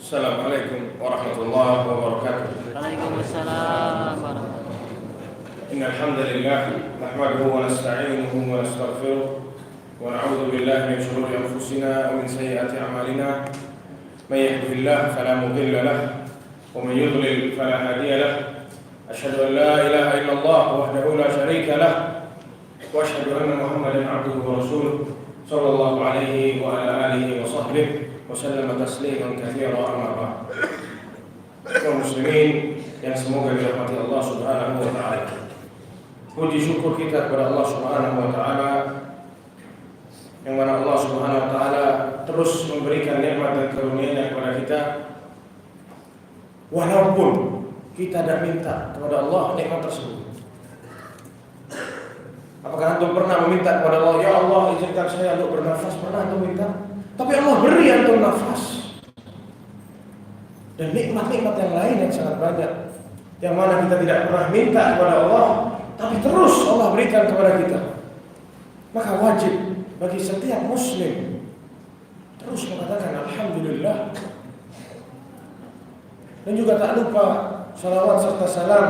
Assalamualaikum warahmatullahi wabarakatuh. Waalaikumsalam warahmatullahi wabarakatuh. Innal hamdalillah nahmaduhu wa nasta'inuhu wa nastaghfiruh wa na'udzu billahi min shururi anfusina wa min sayyiati a'malina. May yahdihillahu fala mudilla lahu wa may yudlil fala hadiya lahu. Asyhadu an la ilaha illallah wahdahu la syarika lahu wa asyhadu anna Muhammadan 'abduhu wa rasuluh sallallahu alaihi wa ala alihi wa sahbihi wasallam tasliman katsiran amma ba'd. Kaum muslimin yang semoga dirahmati Allah Subhanahu wa taala. Puji syukur kita kepada Allah Subhanahu wa taala yang mana Allah Subhanahu wa taala terus memberikan nikmat dan karunia kepada kita walaupun kita tidak minta kepada Allah nikmat tersebut. Apakah antum pernah meminta kepada Allah, ya Allah izinkan saya untuk bernafas? Pernah antum minta? Tapi Allah beri antum nafas dan nikmat-nikmat yang lain yang sangat banyak, yang mana kita tidak pernah minta kepada Allah, tapi terus Allah berikan kepada kita. Maka wajib bagi setiap muslim terus mengatakan alhamdulillah, dan juga tak lupa salawat serta salam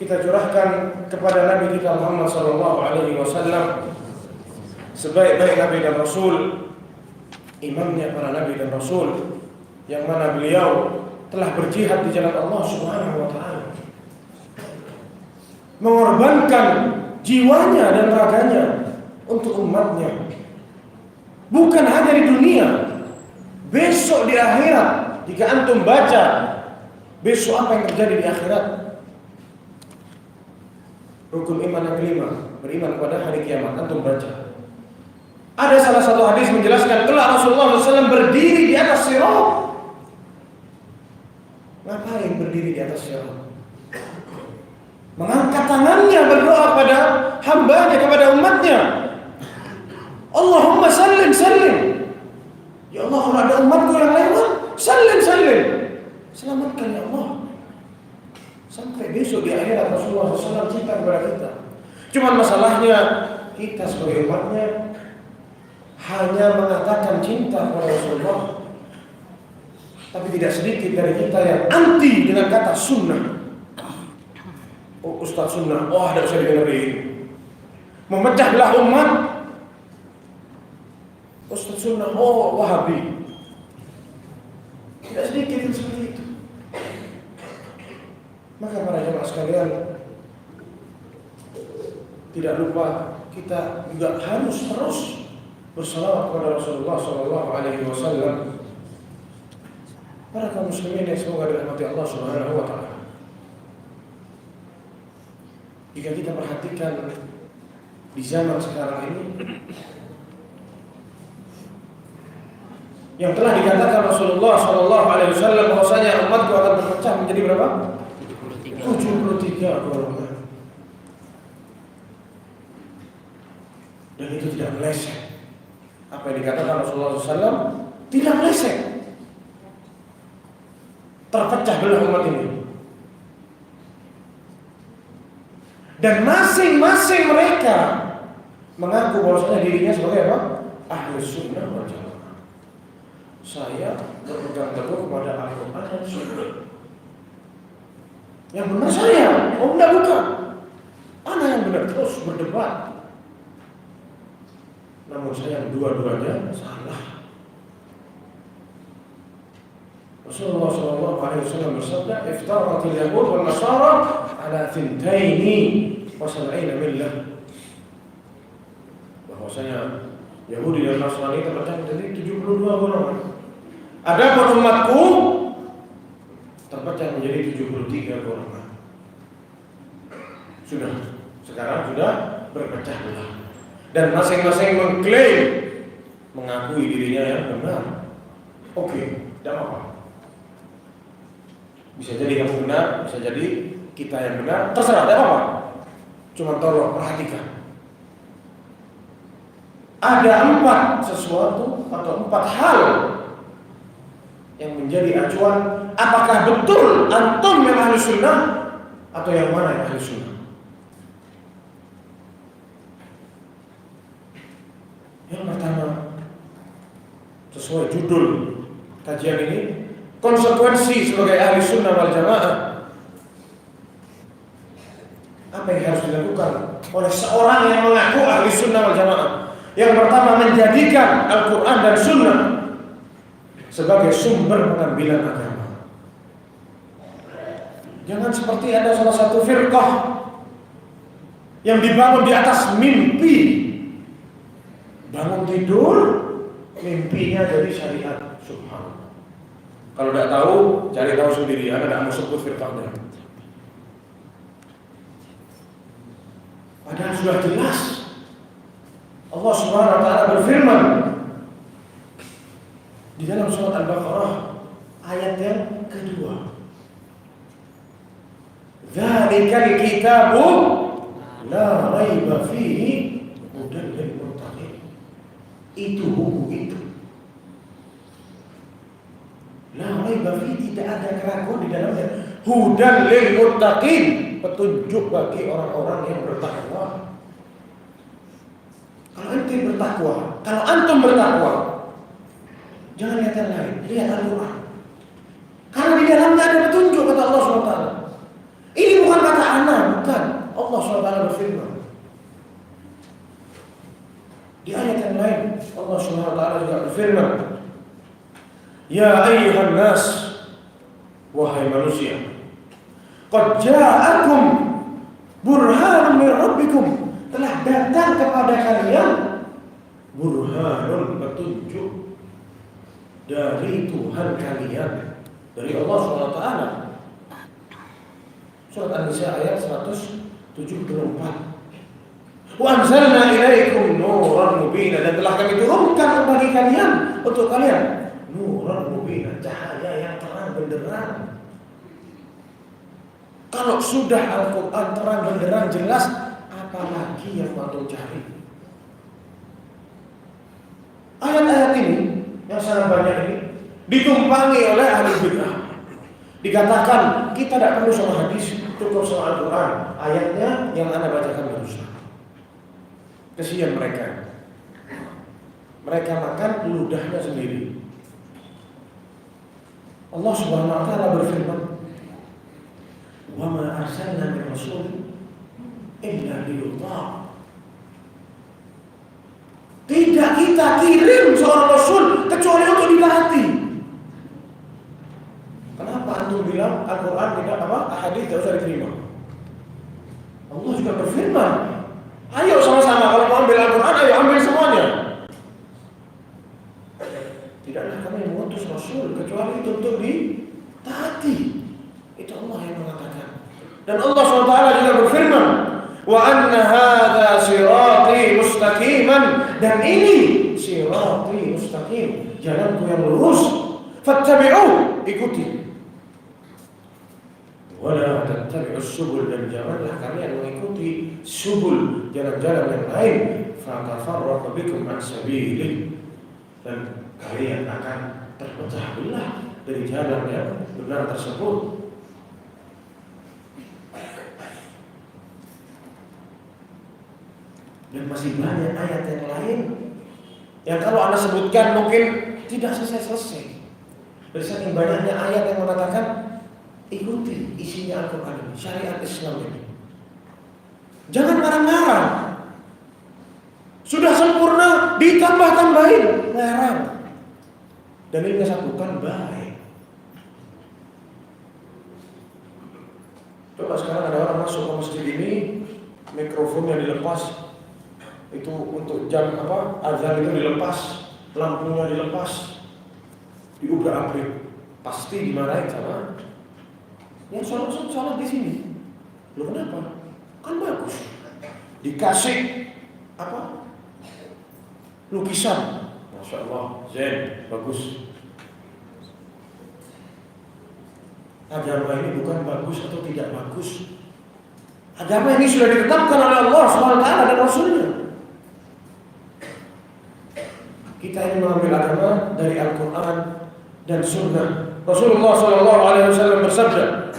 kita curahkan kepada Nabi kita Muhammad SAW, sebaik-baik Nabi dan Rasul, imamnya para Nabi dan Rasul, yang mana beliau telah berjihad di jalan Allah Subhanahu wa taala, mengorbankan jiwanya dan raganya untuk umatnya, bukan hanya di dunia, besok di akhirat. Jika antum baca besok apa yang terjadi di akhirat, rukun iman yang kelima, beriman pada hari kiamat, antum baca. Ada salah satu hadis menjelaskan kelak Rasulullah SAW berdiri di atas sirat. Ngapain berdiri di atas sirat? Mengangkat tangannya berdoa pada hambanya, kepada umatnya. Allahumma sallim sallim. Ya Allah, kalau ada umatku yang lewat, sallim sallim. Selamatkan ya Allah. Sampai besok di akhirat Rasulullah SAW cinta kepada kita. Cuman masalahnya kita sebagai umatnya hanya mengatakan cinta kepada Rasulullah, tapi tidak sedikit dari kita yang anti dengan kata sunnah. Oh Ustaz sunnah, oh tidak usah didengerin, memecah belah umat. Ustaz sunnah, oh Wahabi. Tidak sedikit yang seperti itu. Maka para jemaah sekalian, tidak lupa kita juga harus terus bersalawat kepada Rasulullah SAW. Para kaum muslimin yang semoga dirahmati Allah Subhanahu wa taala. Jika kita perhatikan di zaman sekarang ini, yang telah dikatakan Rasulullah SAW bahwasanya umatku akan terpecah menjadi berapa? 73 golongan. Dan itu tidak meleset. Apa yang dikatakan Rasulullah SAW tidak meleset. Terpecah belah umat ini. Dan masing-masing mereka mengaku bahwasanya dirinya sebagai apa? Ahlus sunnah wal jamaah. Saya berpegang teguh kepada Al-Quran dan Sunnah. Yang benar saya, oh enggak, bukan. Ana yang benar, terus berdebat. Namun saya dua-duanya salah. Rasulullah SAW bersabda, "Iftaraqatil yahud wal nasara ala 72 millah." Bahwasanya Yahudi dan Nasrani terpecah menjadi 72 golongan. Adapun umatku terpecah menjadi 73 golongan. Sekarang sudah berpecah belah. Dan masing-masing mengklaim, mengakui dirinya yang benar. Oke, tidak apa-apa. Bisa jadi kamu benar, bisa jadi kita yang benar, terserah, tidak apa-apa. Cuma tolong perhatikan. Ada 4 sesuatu atau 4 hal yang menjadi acuan apakah betul antum yang ahli sunnah atau yang mana yang ahli sunnah. Yang pertama, sesuai judul kajian ini, konsekuensi sebagai ahli sunnah wal jamaah. Apa yang harus dilakukan oleh seorang yang mengaku ahli sunnah wal jamaah? Yang pertama, menjadikan Al-Quran dan sunnah sebagai sumber pengambilan agama. Jangan seperti ada salah satu firqah yang dibangun di atas mimpi. Bangun tidur, mimpinya dari syariat. Subhanallah. Kalau tidak tahu, cari tahu sendiri. Anda tidak mau sebut firqahnya. Padahal sudah jelas Allah Subhanahu wa taala berfirman di dalam surat Al-Baqarah ayat yang kedua. Dzalikal kitabu la raiba fihi hudan lil muttaqin. Itu buku itu. La raiba fihi, tidak ada keraguan di dalamnya. Hudan lil muttaqin, petunjuk bagi orang-orang yang bertakwa. Kalau antum bertakwa, kalau antum bertakwa, jangan lihat yang lain, lihat Al-Quran. Karena di dalamnya ada petunjuk kata Allah SWT. Ini bukan kata ana, bukan. Allah SWT berfirman. Di ayat yang lain, Allah SWT juga berfirman, Ya ayyuhan nas, wahai manusia, qad ja'akum burhanun min rabbikum, telah datang kepada kalian burhanun, petunjuk dari Tuhan kalian, dari Allah SWT. Surat An-Nisa ayat 174. Wa anzalna ilaikum nuran mubina, dan telah kami turunkan bagi kalian, untuk kalian, nuran mubina, cahaya yang terang benderang. Kalau sudah Al-Quran terang benderang jelas, apalagi yang antum cari? Ayat-ayat ini yang sangat banyak ini ditumpangi oleh ahli bid'ah. Dikatakan kita tidak perlu sama hadis, cukup sama Al-Quran. Ayatnya yang Anda bacakan barusan. Kesian mereka. Mereka makan ludahnya sendiri. Allah Subhanahu wa taala berfirman, "Wa ma arsalna min rasul illa liyuta'." Tidak kita kirim seorang rasul kecuali untuk ditaati. Kenapa antum bilang Al-Quran tidak apa? Hadis tidak usah diterima. Allah juga berfirman, ayo sama-sama kalau mau ambil Al-Quran, ayo ambil semuanya. Tidaklah kami mengutus rasul kecuali itu untuk ditaati. Itu Allah yang mengatakan. Dan Allah SWT juga berfirman, wa anna hadza sirati mustaqiman, dan ini sirati mustaqim, jalanku yang lurus, fattabi'u, ikuti. Wala tattabi'us subul, dan janganlah kalian mengikuti subul, jalan-jalan yang lain, fatafarraqu bikum an sabilihi, dan kalian akan terpecah belah dari jalan yang benar tersebut. Dan masih banyak ayat yang lain yang kalau Anda sebutkan mungkin tidak selesai-selesai. Dari saking banyaknya ayat yang mengatakan ikuti isinya Al-Quran ini, syariat Islam ini. Jangan marah-marah. Sudah sempurna ditambah-tambahin, ngarang. Dalilnya satu, kan baik. Coba sekarang ada orang masuk ke masjid ini, mikrofonnya dilepas. Itu untuk jam apa? Azan itu dilepas, lampunya dilepas, diubrak-abrik, pasti dimarahin sama yang sholat di sini. Loh kenapa? Kan bagus. Dikasih apa? Lukisan, masya Allah, zen, bagus. agama ini bukan bagus atau tidak bagus. Agama ini sudah ditetapkan oleh Allah SWT dan Rasulnya. Kita ini mengambil agama dari Al-Quran dan Sunnah. Rasulullah SAW bersabda,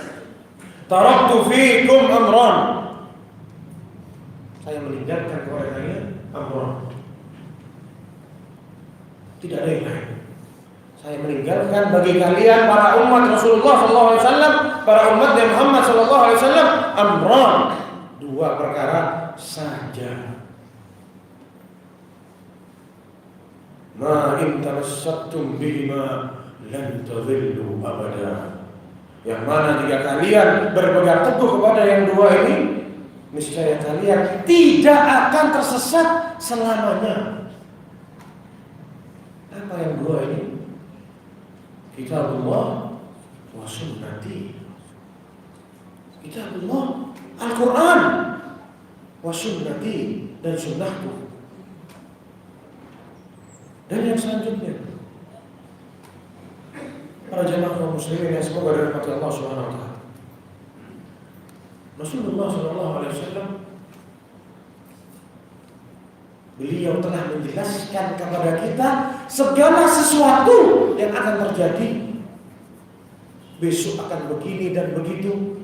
"Taraktu fiikum amran." Saya meninggalkan kepada kalian amran. Tidak ada yang lain. Saya meninggalkan bagi kalian para umat Rasulullah SAW, para umat Muhammad SAW, amran, dua perkara saja. Ma in tamassaktum bihima lan tadhillu abada. Yang mana jika kalian berpegang teguh kepada yang dua ini, niscaya kalian tidak akan tersesat selamanya. Apa yang dua ini? Kitabullah wa sunnati. Kitabullah, Al-Quran, wa sunnati, dan sunnahku. Dan yang selanjutnya, para jemaah kaum muslimin yang semoga dirahmati Allah Subhanahu wa taala. Rasulullah SAW, beliau telah menjelaskan kepada kita segala sesuatu yang akan terjadi. Besok akan begini dan begitu.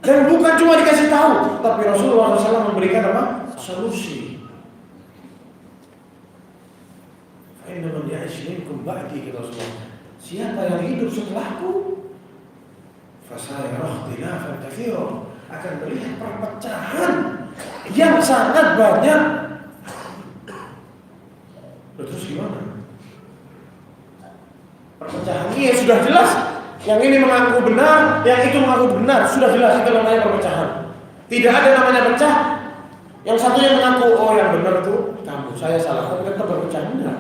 Dan bukan cuma dikasih tahu, tapi Rasulullah SAW memberikan apa? Solusi. Inna man ya'ish minkum ba'di, kata Rasulullah, siapa yang hidup setelahku, fasayara ikhtilafan katsiran, akan melihat perpecahan yang sangat banyak. Terus gimana? Perpecahan ini sudah jelas. Yang ini mengaku benar, yang itu mengaku benar, sudah jelas itu namanya perpecahan. Tidak ada namanya pecah. Yang satunya mengaku, oh yang benar itu kamu, saya salah, tapi tetap berpecah. Enggak.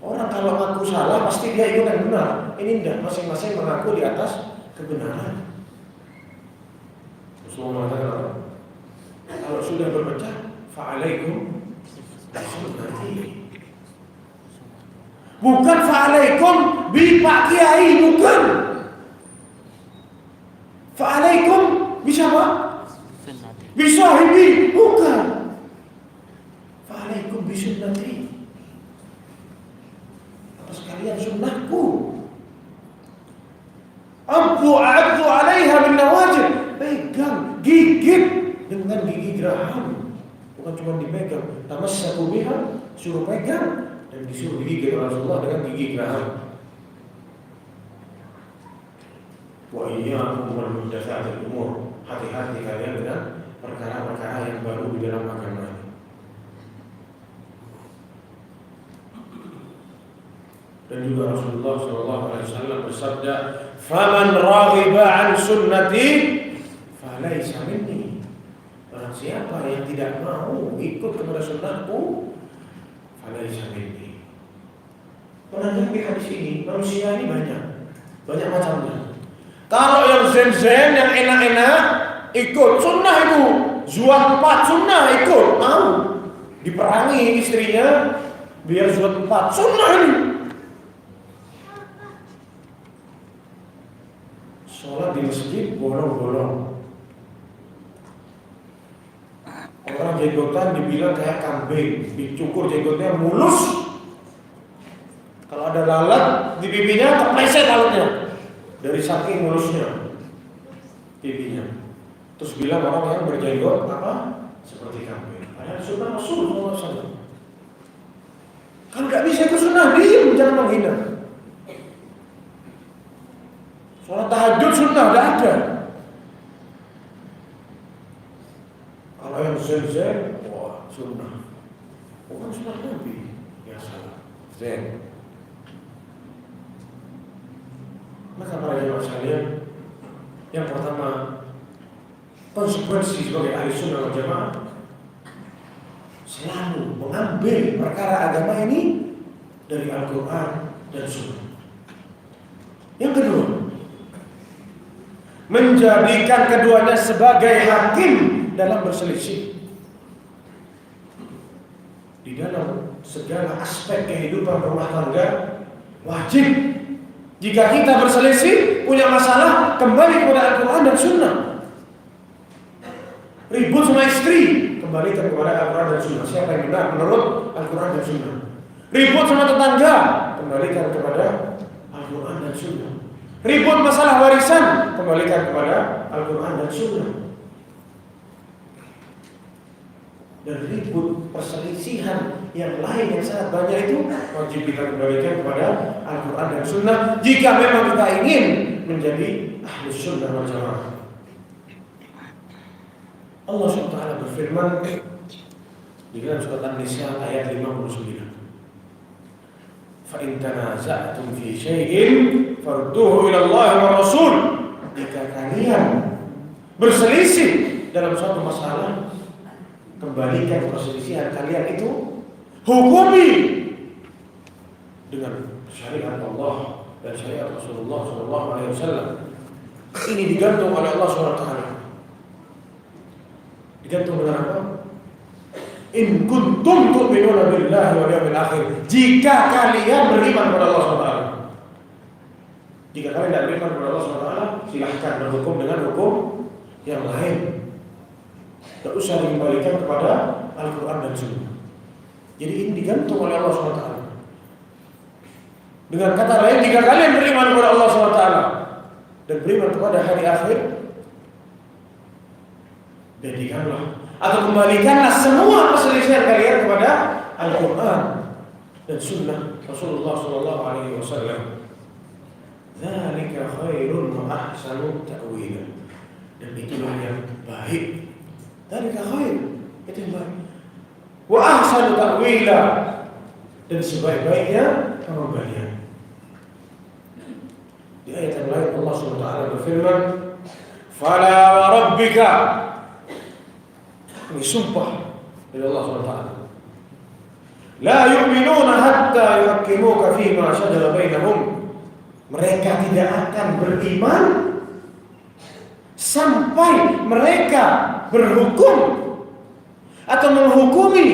Orang kalau mengaku salah pasti dia ikut yang benar. Ini enggak, masing-masing mengaku di atas kebenaran. Rasulullah mengatakan, kalau sudah berpecah, fa'alaikum bisunnati. Bukan fa'alaikum bi Pak Kiai, bukan. Fa'alaikum bisa apa? Bisahibi, bukan. Fa'alaikum bisunnati. Atas kalian sunnahku. Abdu 'alaiha bin nawajib. Pegang, gigit dengan gigi geraham. Bukan cuma dipegang. Tamassaku biha, suruh pegang. Dan disuruh digigit Rasulullah dengan gigi geraham. Wa iyyakum wal muhdatsatil umur. Hati-hati kalian dengan perkara-perkara yang baru di dalam agama ini. Dan juga Rasulullah SAW bersabda, "Faman raghiba an sunnati falaysa minni." Barang siapa yang tidak mau ikut kepada sunnahku, falaysa minni. Menanggapi hadis ini, manusia ini banyak macamnya. Kalau yang zen-zen, yang enak-enak, ikut sunnah itu, zuat 4 sunnah ikut, mau diperangi istrinya biar zuat 4 sunnah ini. Sholat di masjid bolong-bolong. Orang jenggotan dibilang kayak kambing, dicukur jenggotnya mulus. Kalau ada lalat di pipinya, kepleset lalatnya dari saking mulusnya pipinya. Terus bilang orang yang berjenggot apa? Seperti kambing. Padahal sunnah Rasulullah SAW. Kalau nggak bisa itu sunnah, diam, jangan menghina. Sholat tahajud sunnah, nggak ada. Kalau yang zen-zen, wah sunnah. Bukan sunnah Nabi. Ya salah, zen. Maka para jemaah sekalian, yang pertama, konsekuensi sebagai ahli sunnah wal jamaah selalu mengambil perkara agama ini dari Al-Quran dan Sunnah. Yang kedua, menjadikan keduanya sebagai hakim dalam berselisih di dalam segala aspek kehidupan rumah tangga. Wajib Jika kita berselisih, punya masalah, kembali kepada Al-Quran dan Sunnah. Ribut sama istri, kembalikan kepada Al-Quran dan Sunnah. Siapa yang benar menurut Al-Quran dan Sunnah? Ribut sama tetangga, kembalikan kepada Al-Quran dan Sunnah. Ribut masalah warisan, kembalikan kepada Al-Quran dan Sunnah. Dan ribut perselisihan yang lain yang sangat banyak itu wajib kita kembalikan kepada Al-Quran dan Sunnah jika memang kita ingin menjadi Ahlus Sunnah wal Jamaah. Allah SWT berfirman di dalam surat An-Nisa ayat 59. Fa in tanaza'tum fi syai'in farudduhu ila Allah wa Rasul. Jika kalian berselisih dalam suatu masalah, kembalikan perselisihan kalian itu, hukumi dengan syariat Allah dan syariat Rasulullah SAW. Ini digantung oleh Allah SWT. Digantung dengan apa? In kuntum tu'minuna billahi wal yawmil akhir. Jika kalian beriman kepada Allah SWT. Jika kalian tidak beriman kepada Allah SWT, silahkan berhukum dengan hukum yang lain. Tidak usah dikembalikan kepada Al-Quran dan Sunnah. Jadi ini digantung oleh Allah SWT. Dengan kata lain, jika kalian beriman kepada Allah SWT dan beriman kepada hari akhir, jadikanlah atau kembalikanlah semua perselisihan kalian kepada Al-Quran dan Sunnah Rasulullah SAW. Dzalika khairun wa ahsanu ta'wila. Dan itulah yang baik. Dzalika khair, itu yang baik. Wa ahsanu ta'wila, dan sebaik-baiknya pengembalian. Di ayat yang lain Allah SWT berfirman, "Fala wa rabbika." Ini sumpah dari Allah SWT. "La yu'minuna hatta yuhaqqimuka fima shajara bainahum." Mereka tidak akan beriman sampai mereka berhukum atau menghukumi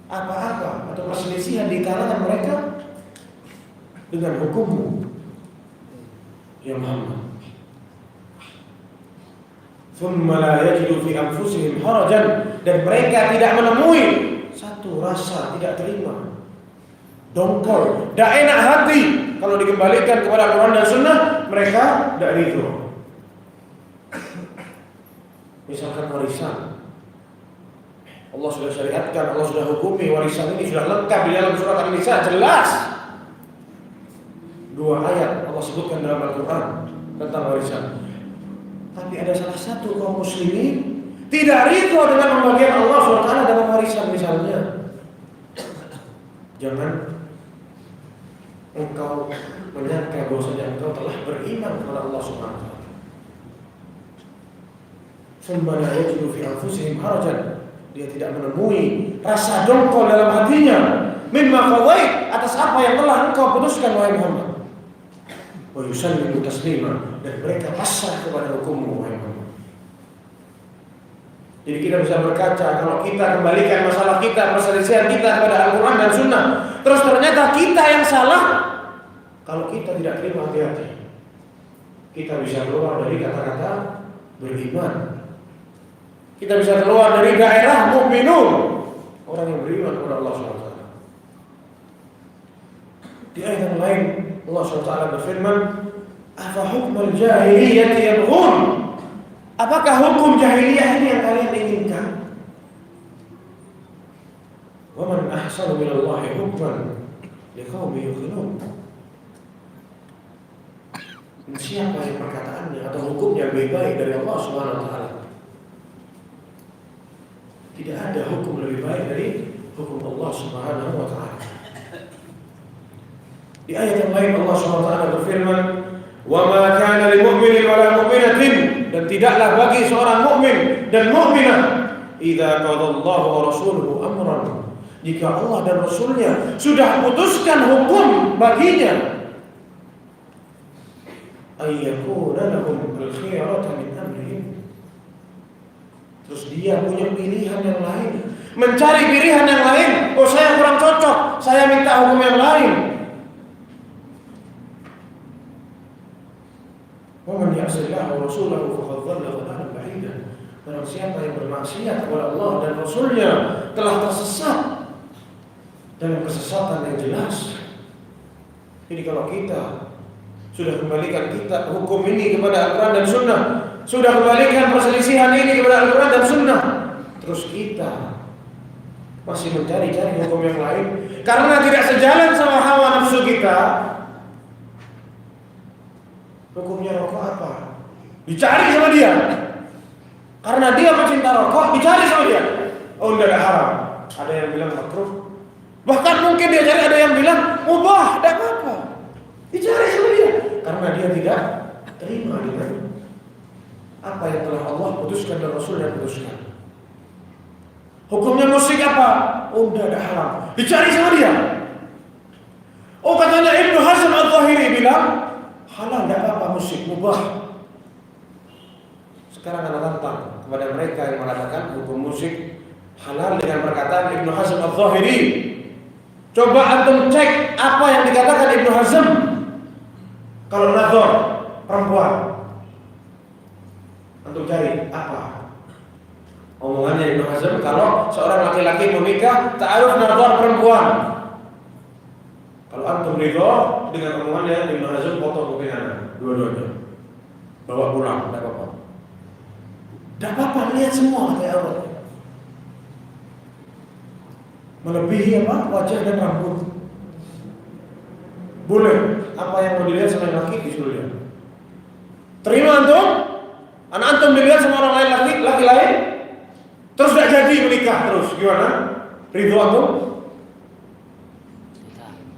apa-apa atau perselisihan di kalangan mereka dengan hukummu, ya Muhammad. Thumma la yajidu fi anfusihim harajan, dan mereka tidak menemui satu rasa tidak terima, dongkol, tidak enak hati kalau dikembalikan kepada Al-Quran dan Sunnah. Mereka tidak ridho. Misalkan warisan, Allah sudah syariatkan, Allah sudah hukumi, warisan ini sudah lengkap di dalam surat An-Nisa, jelas. 2 ayat Allah sebutkan dalam Al-Quran tentang warisan. Tapi ada salah satu kaum muslimin tidak ridho dengan pembagian Allah SWT dalam warisan misalnya. Jangan engkau menyangka bahwasanya engkau telah beriman kepada Allah SWT. Summa la yajidu fi anfusihim harajan, dia tidak menemui rasa dongkol dalam hatinya mimma qadait, atas apa yang telah engkau putuskan wahai Muhammad. Wa yusallimu taslima, dan mereka pasrah kepada hukummu wahai Muhammad. Jadi kita bisa berkaca, kalau kita kembalikan masalah kita, perselisihan kita kepada Al-Quran dan Sunnah, terus ternyata kita yang salah, kalau kita tidak terima, hati-hati. Kita bisa keluar dari kata-kata beriman. Kita bisa keluar dari daerah mukminun, orang yang beriman kepada Allah SWT. Di ayat yang lain Allah SWT berfirman, "Afa hukmul jahiliyati yabghun?" Apakah hukum jahiliyah ini yang kalian inginkan? Wa man ahsanu minallahi hukman liqaumin yuqinun. Siapa yang perkataannya atau hukumnya lebih baik dari Allah Subhanahu wa taala? Tidak ada hukum lebih baik dari hukum Allah Subhanahu wa taala. Di ayat yang lain Allah Subhanahu wa taala berfirman, "Wa ma kana lil mu'minin wa la mu'minatin," dan tidaklah bagi seorang mukmin dan mukminah, "idza qadallahu wa rasuluhu amran," jika Allah dan Rasulnya sudah putuskan hukum baginya, ayyakuna lahum al-khiyaratu min amrihim, terus dia punya pilihan yang lain, mencari pilihan yang lain. Oh, saya kurang cocok, saya minta hukum yang lain. Wa man ya'sillaha wa rasulahu faqad dhalla dhalalan ba'idan. Barang siapa yang bermaksiat kepada Allah dan Rasulnya telah tersesat dalam kesesatan yang jelas. Jadi kalau kita sudah kembalikan kita hukum ini kepada Al-Quran dan Sunnah, sudah kembalikan perselisihan ini kepada Al-Quran dan Sunnah, terus kita masih mencari-cari hukum yang lain karena tidak sejalan sama hawa nafsu kita, hukumnya rokok apa? Dicari sama dia. Karena dia mencinta rokok, dicari sama dia. Oh, tidak ada haram. Ada yang bilang makruh. Bahkan mungkin dia cari ada yang bilang mubah, tidak apa-apa. Dicari sama dia. Karena dia tidak terima dengan apa yang telah Allah putuskan dan Rasul yang putuskan. Hukumnya musik apa? Oh, tidak ada haram. Dicari sama dia. Oh, katanya Ibnu Hazm Al-Zahiri bilang halal, tidak apa-apa musik, mubah. Sekarang anak tantang kepada mereka yang mengatakan hukum musik halal dengan perkataan Ibnu Hazm Al-Zahiri. Coba antum cek apa yang dikatakan Ibnu Hazm kalau nazar perempuan. Antum cari apa omongannya Ibnu Hazm kalau seorang laki-laki menikah ta'aruf nazar perempuan. Kalau antum ridho dengan omongannya Ibnu Hazm, potong kuping dua-duanya, bawa pulang, tidak apa-apa. Tidak apa-apa, lihat semua kayak Allah. Melebihi apa? Wajah dan rambut. Boleh. Apa yang mau dilihat sama laki disuruh lihat. Terima antum? Anak antum dilihat sama orang lain, laki lain, terus tidak jadi menikah terus. Gimana? Ridho antum?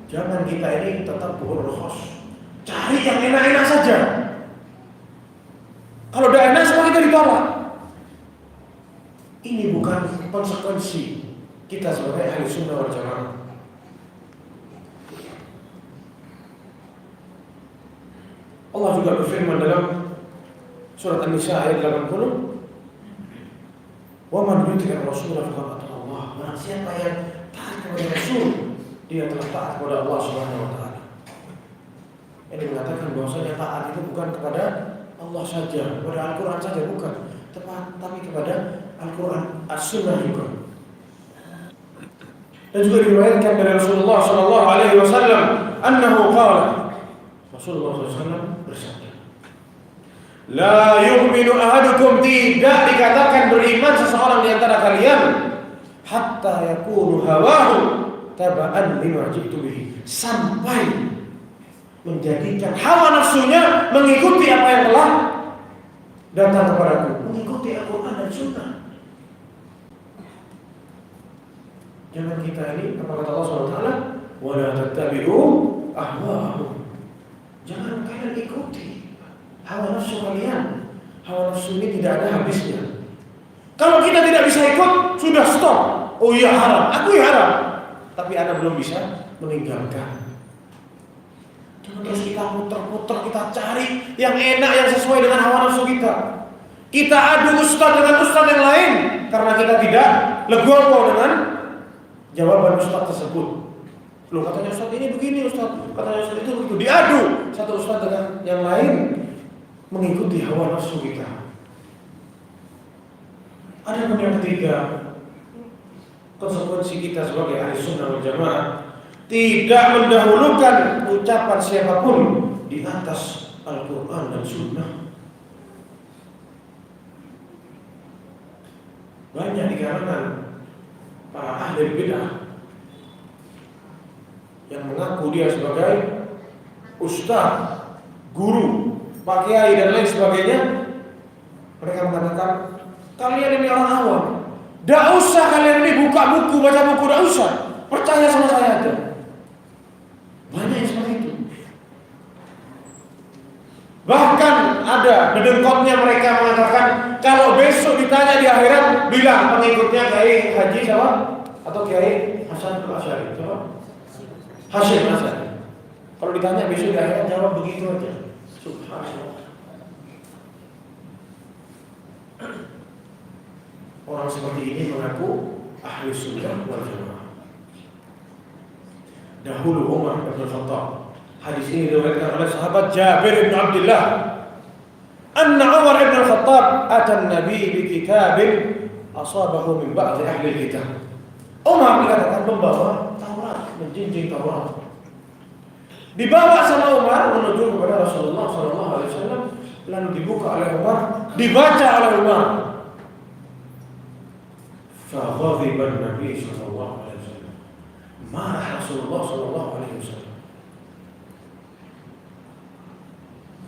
Jangan kita ini tetap berkhos. Cari yang enak-enak saja. Kalau tidak enak semua kita ditolak. Ini bukan konsekuensi kita sebagai ahli sunnah wal jamaah. Allah juga berfirman dalam surat An-Nisa ayat 80, "Wa man yuti'ir Rasulah faqad ata'a Allah." Barang siapa yang taat kepada Rasul, dia telah taat kepada Allah Subhanahu wa taala. Ini mengatakan bahwasanya taat itu bukan kepada Allah saja, kepada Al-Qur'an saja bukan, tapi kepada Al-Quran, As-Sunnah juga. Dan juga diriwayatkan dari Rasulullah sallallahu alaihi wasallam annahu qala, Rasulullah SAW bersabda, "La yu'minu ahadukum," tidak dikatakan beriman seseorang di antara kalian, hatta yakunu hawahu taba'an lima ji'tu bihi, sampai menjadikan hawa nafsunya mengikuti apa yang telah datang kepadaku, mengikuti Al-Quran dan Sunnah. Jangan kita ini, apa kata Allah SWT, wala tattabi'u ahwa'ahum. Jangan kalian ikuti hawa nafsu kalian. Hawa nafsu ini tidak ada habisnya. Kalau kita tidak bisa ikut, sudah stop. Oh iya haram, aku haram. Tapi Anda belum bisa meninggalkan. Jangan terus kita putar-putar, kita cari yang enak, yang sesuai dengan hawa nafsu kita. Kita adu ustaz dengan ustaz yang lain karena kita tidak legowo dengan jawaban ustaz tersebut. Loh, katanya ustaz ini begini, ustaz katanya ustaz itu begitu. Diadu satu ustaz dengan yang lain mengikuti hawa nafsu kita. Ada pun yang ketiga, konsekuensi kita sebagai ahli sunnah wal jamaah tidak mendahulukan ucapan siapapun di atas Al-Quran dan Sunnah. Banyak di kalangan para ahli bid'ah yang mengaku dia sebagai ustaz, guru, pak kiai dan lain sebagainya. Mereka mengatakan, kalian ini orang awam, tidak usah kalian ini buka buku, baca buku, tidak usah, percaya sama saya aja. Banyak yang seperti itu. Bahkan ada dedengkotnya mereka mengatakan, kalau besok ditanya di akhirat, bilang pengikutnya Kiai Haji siapa? Atau Kiai Hasan Al-Asy'ari siapa? Hasyim Asy'ari. Kalau ditanya besok di akhirat, jawab begitu aja. Subhanallah. Orang seperti ini mengaku ahli sunnah wal jamaah. Dahulu Umar bin Khattab, hadis ini diriwayatkan oleh sahabat Jabir bin Abdullah anna Umar ibn al-Khattab ata an-nabi bi kitabin asabahu min ba'd ahli al-kitab. Umar dikatakan membawa Taurat, menjinjing Taurat. Dibawa sama Umar menuju kepada Rasulullah SAW, lalu dibuka oleh Umar, dibaca oleh Umar. Faghadiba an-nabi sallallahu alaihi wasallam. Marah Rasulullah sallallahu alaihi wasallam.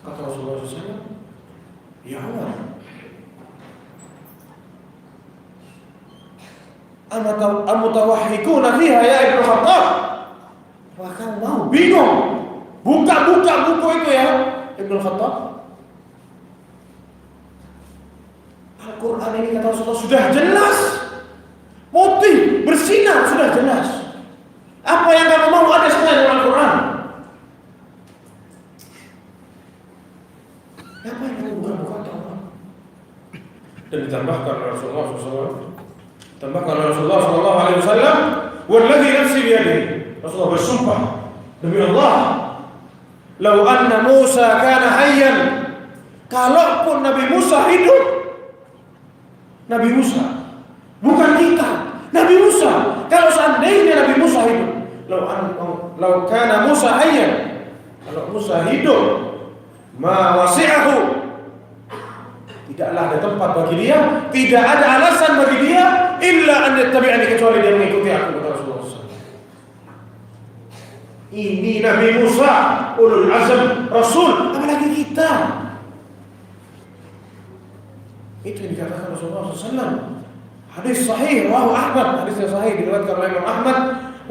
Kata Rasulullah SAW, ya Umar, amutawahhikuna fiha ya Ibnu Khattab? Wah, kamu mau bingung? Buka buku itu ya Ibnu Khattab. Al-Quran ini kata Rasulullah sudah jelas, putih, bersinar, sudah jelas. Apa yang kamu mau ada selain dalam Al-Quran? Apa yang kamu buka Taurat? Dan ditambahkan oleh Rasulullah SAW. Tambahkan oleh Rasulullah SAW, walladzi nafsi biyadihi. Rasulullah bersumpah demi Allah, lau anna Musa kana hayyan, kalaupun Nabi Musa hidup, Nabi Musa, bukan kita, Nabi Musa, kalau seandainya Nabi Musa hidup, lau kana Musa hayyan, kalau Musa hidup, ma wasi'ahu, tidaklah ada tempat bagi dia, tidak ada alasan bagi dia illa an yattabi'ani, kecuali dia mengikuti aku, kata Rasulullah SAW. Ini Nabi Musa, ulul azam Rasul, apalagi kita. Itu yang dikatakan Rasulullah SAW. Hadis sahih, rawahu Ahmad, hadis yang sahih diriwayatkan oleh Imam Ahmad,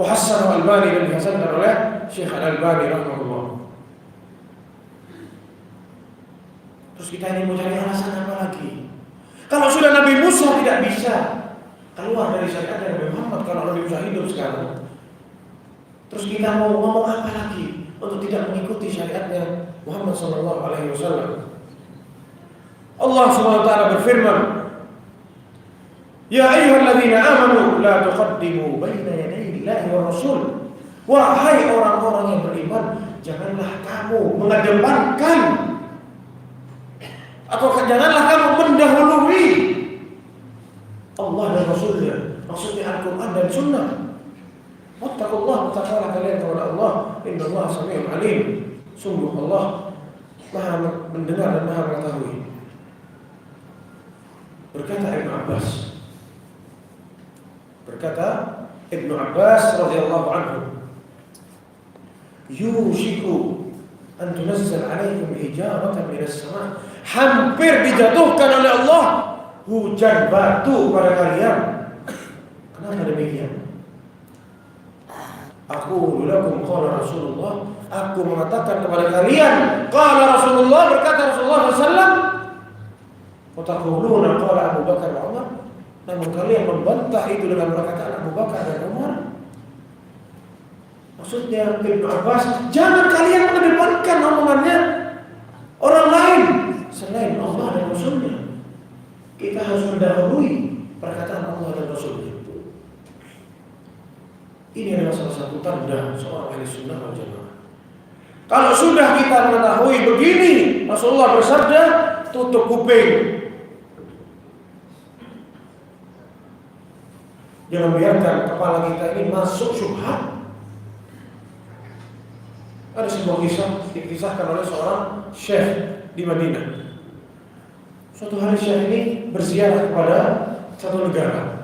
wa hassanahu Al-Albani, dan dihasankan oleh Syekh Al-Albani rahimahullah. Terus kita ini mau cari alasan apa lagi? Kalau sudah Nabi Musa tidak bisa keluar dari syariat Nabi Muhammad, kalau Nabi Musa hidup sekarang, terus kita mau ngomong apa lagi untuk tidak mengikuti syariatnya Muhammad SAW? Allah SWT berfirman, ya ayyuhalladzina amanu la tuqaddimu baina yaday Allahi wa rasul. Wahai orang-orang yang beriman, janganlah kamu mengedepankan, atau janganlah kamu mendahului Allah dan Rasulnya, maksudnya Al-Quran dan Sunnah. Wattaqullah, bertakwalah kalian kepada Allah, innallaha sami'un alim. Sungguh Allah Maha mendengar dan Maha mengetahui. Berkata Ibnu Abbas radhiyallahu anhu, yushiku an tunazzal alaikum hijaratan minas sama', hampir dijatuhkan oleh Allah hujan batu pada kalian. Kenapa demikian? Aku lakum qala Rasulullah, aku mengatakan kepada kalian, qala Rasulullah, berkata Rasulullah SAW, wa taquluna qala Abu Bakar wa Umar, namun kalian membantah itu dengan perkataan Abu Bakar dan Umar. Maksudnya Ibnu Abbas, jangan kalian mengedepankan omongannya orang lain selain Allah dan Rasulnya. Kita harus mendahului perkataan Allah dan Rasulnya. Ini adalah salah satu tanda seorang ahli sunnah wal jamaah. Kalau sudah kita mengetahui begini, Rasulullah bersabda, tutup kuping. Jangan biarkan kepala kita ini masuk syubhat. Ada sebuah kisah dikisahkan oleh seorang syekh di Madinah. Suatu hari syekh ini berziarah kepada satu negara.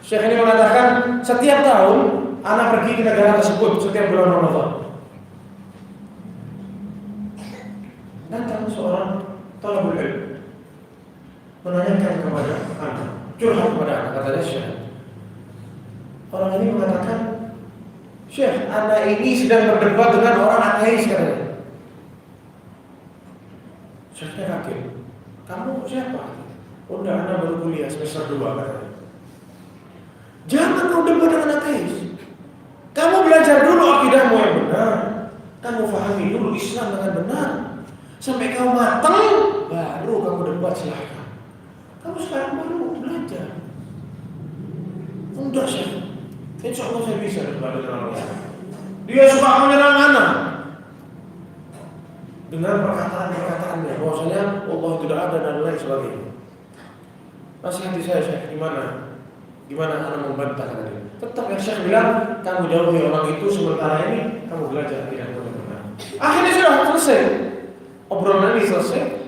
Syekh ini mengatakan, setiap tahun anak pergi ke negara tersebut setiap bulan Ramadan. Datang seorang talabul ilm menanyakan kepada anak, curhat kepada anak, katanya syekh. Orang ini mengatakan, Syekh, anak ini sedang berdebat dengan orang ateis, katanya. Syekhnya kaget. Kamu siapa? Udah, anak baru kuliah semester 2, katanya. Jangan kau debat dengan ateis. Kamu belajar dulu akidahmu yang benar. Kamu fahami dulu Islam dengan benar. Sampai kau matang, baru kamu debat, silahkan. Kamu sekarang baru belajar. Enggak, Syekh. Insya Allah saya bisa debat dengan Allah. Dia suka menyerang anak. dengan perkataan-perkataannya bahwasanya Allah tidak ada dan lain sebagainya. Nasihati saya, Syekh, gimana anak membantah tadi? Tetap yang Syekh bilang, kamu jauhi orang itu, sementara ini kamu belajar tidak benar. Akhirnya sudah selesai. Obrolan ini selesai.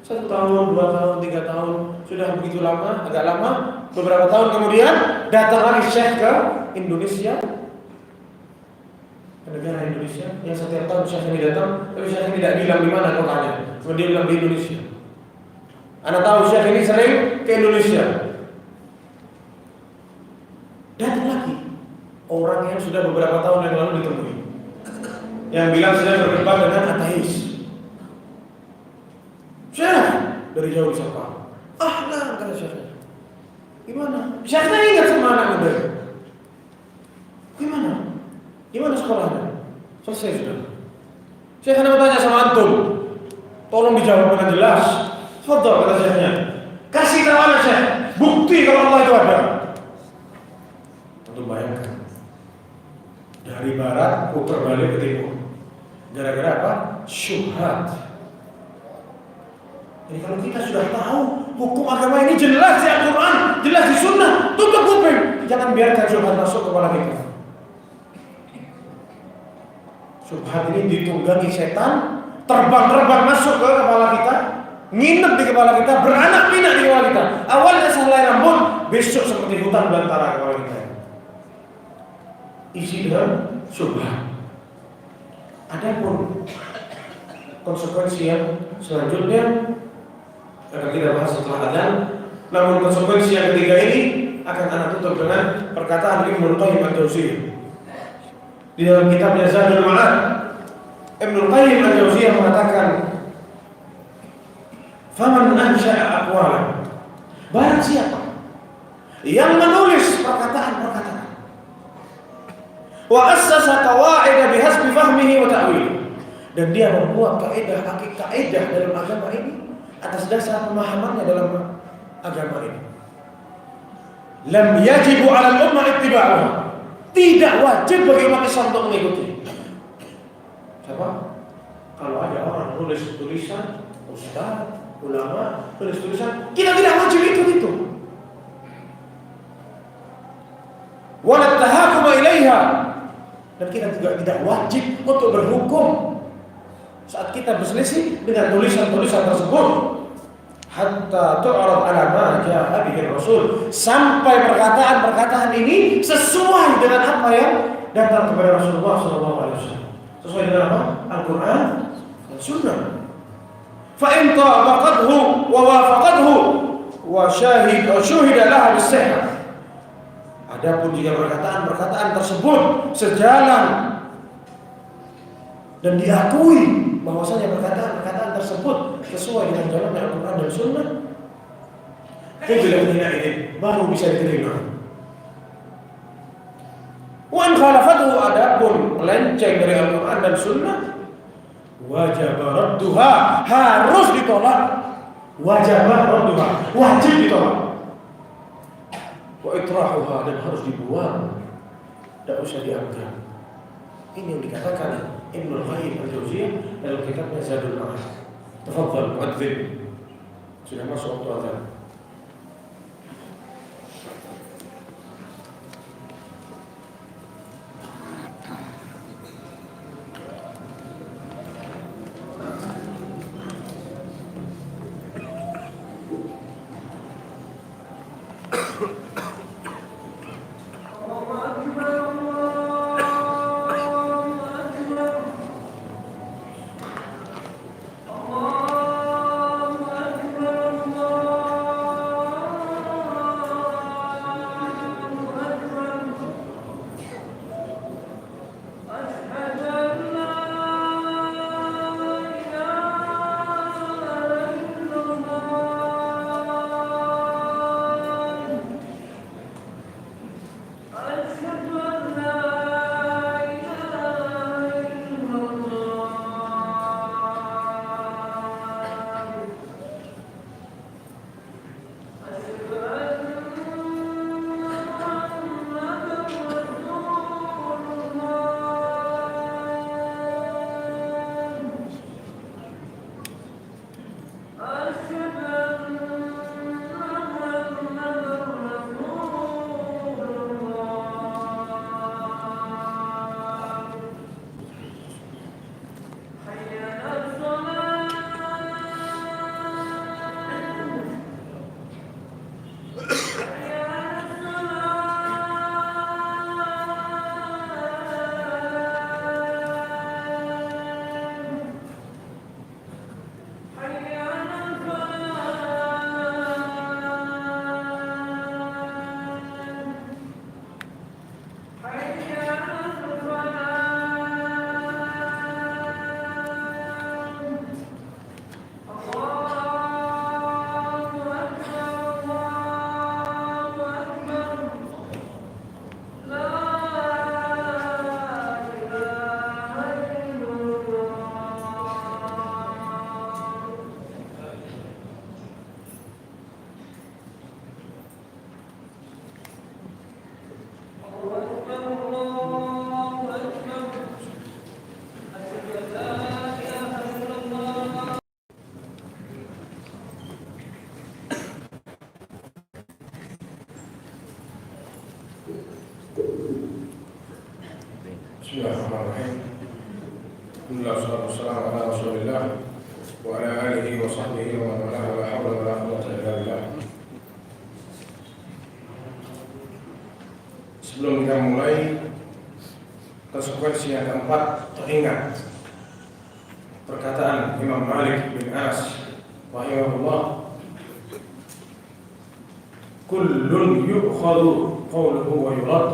1 tahun, 2 tahun, 3 tahun, sudah begitu lama, agak lama. Beberapa tahun kemudian datang lagi Syekh ke Indonesia, ke negara Indonesia, yang setiap tahun Syekh ini datang, tapi Syekh ini tidak bilang di mana kotanya, cuma dia bilang di Indonesia. Anda tahu Syekh ini sering ke Indonesia. Datang lagi orang yang sudah beberapa tahun yang lalu ditemui, yang bilang saya berdebat dengan ateis. Syekh dari jauh disapa, ahlan kata Syekh. Gimana? Syekhnya ingat sama anak muda. Gimana sekolahnya? Selesai sudah. Syekh mau tanya sama antum, tolong dijawab dengan jelas. Fadhal kata Syekhnya. Kasih tahu anak Syekh, bukti kalau Allah itu ada. Untuk bayangkan, dari barat putar balik ke timur. Gara-gara apa? Syubhat. Jadi kalau kita sudah tahu hukum agama ini jelas di Al-Quran, jelas di Sunnah, tutup kuping. Jangan biarkan syubhat masuk ke kepala kita. Syubhat ini ditunggangi setan, terbang-terbang masuk ke kepala kita, nginep di kepala kita, beranak pinak di kepala kita. Awalnya sehelai rambut, besok seperti hutan belantara kepala kita. Isi dengan syubhat. Adapun konsekuensi yang selanjutnya akan kita bahas setelah adzan. Namun konsekuensi yang ketiga ini akan anak tutup dengan perkataan Ibnu Qayyim al-Jauziyah di dalam kitabnya Zadul Ma'ad. Ibnu Qayyim al-Jauziyah mengatakan, "Faman ansha'a aqwalan," barang siapa yang menulis perkataan-perkataan, wa assasa qawaida bihasbi fahmihi wa ta'wil, dan dia membuat kaidah dalam agama ini atas dasar pemahamannya dalam agama ini, lam yajibu 'ala al-ummah ittiba'uha, tidak wajib bagi umat Islam untuk mengikuti. Siapa? Kalau ada orang nulis tulisan, ustaz, ulama tulis tulisan, kita tidak wajib itu. Wala tahakuma ilaiha, dan kita juga tidak wajib untuk berhukum saat kita berselisih dengan tulisan-tulisan tersebut. Hatta tu'rad 'ala ma ja'a bihi Rasul, sampai perkataan-perkataan ini sesuai dengan apa yang datang kepada Rasulullah SAW. Sesuai dengan apa? Al-Quran dan Sunnah. Fa in tabaqathu wa wafaqathu wa syahida laha bis-sihhah. Adapun jika perkataan-perkataan tersebut sejalan dan diakui bahwasanya perkataan-perkataan tersebut sesuai dengan jalan Al-Quran dan Sunnah, ini baru bisa diterima. Wa in khalafathu, adapun melenceng dari Al-Quran dan Sunnah, wajib radduha, harus ditolak. Wajib ditolak. Wa itrahuha, dan harus dibuang, tidak usah dianggap. Ini yang dikatakan Ibnu Qayyim al-Jauziyah dalam kitabnya Zadul Ma'ad. Tafadhal muadzin, sudah masuk waktu azan. Allah Bismillahirrahmanirrahim. Alhamdulillah wassalatu wassalamu ala Rasulillah wa ala alihi wa sahbihi wa man wala la hawla wa la quwwata illa billah. Sebelum kita mulai, konsekuensi yang keempat teringat perkataan Imam Malik bin Anas rahimahullah, kullun yu'khadhu qawluhu wa yurad.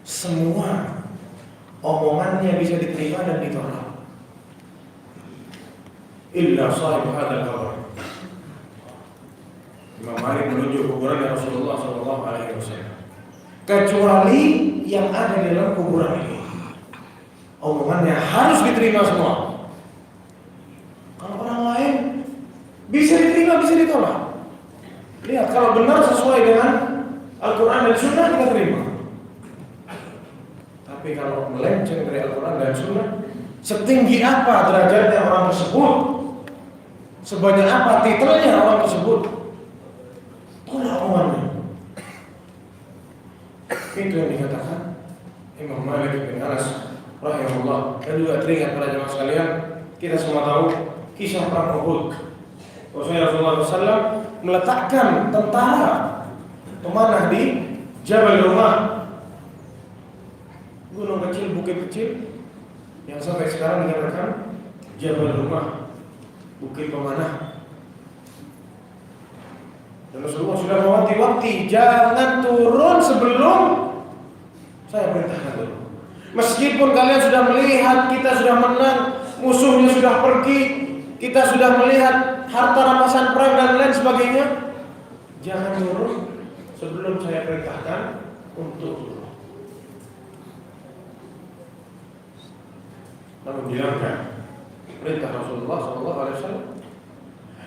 Semua omongannya bisa diterima dan ditolak, illa sahib hadzal qabr. Imam Malik menunjuk kuburan Rasulullah SAW, kecuali yang ada di dalam kuburan ini, omongannya harus diterima semua. Kalau orang lain bisa diterima, bisa ditolak. Lihat, kalau benar sesuai dengan Al-Quran dan Sunnah kita terima. Tapi kalau melenceng dari Al-Quran dan Sunnah, setinggi apa derajatnya orang tersebut, sebanyak apa titelnya orang tersebut, tolak omongannya. Itu yang dikatakan Imam Malik bin Anas rahimahullah. Dan juga teringat pada jemaah sekalian, kita semua tahu kisah perang Uhud. Rasulullah SAW meletakkan tentara pemanah di Jabal Rumah, gunung kecil, bukit kecil yang sampai sekarang dikatakan Jabal Rumah, bukit pemanah. Dan Rasulullah sudah mewanti-wanti, jangan turun sebelum saya perintahkan dulu. Meskipun kalian sudah melihat kita sudah menang, musuhnya sudah pergi, kita sudah melihat harta rampasan perang dan lain sebagainya, jangan turun sebelum saya perintahkan untuk turun. Namun dilanggar perintah Rasulullah SAW,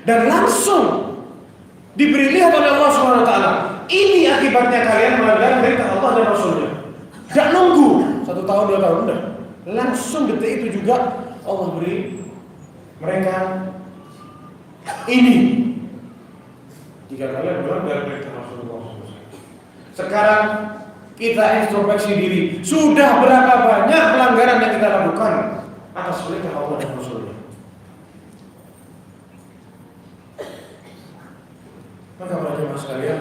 dan langsung diberi lihat oleh Allah SWT. Ini akibatnya kalian melanggar perintah Allah dan Rasulnya. Tidak nunggu 1 tahun 2 tahun, udah langsung detik itu juga Allah beri mereka ini. Jika kalian melanggar perintah Rasulullah SAW. Sekarang kita introspeksi diri, sudah berapa banyak pelanggaran yang kita lakukan atas perintah Allah dan Rasulnya. Maka para jemaah sekalian,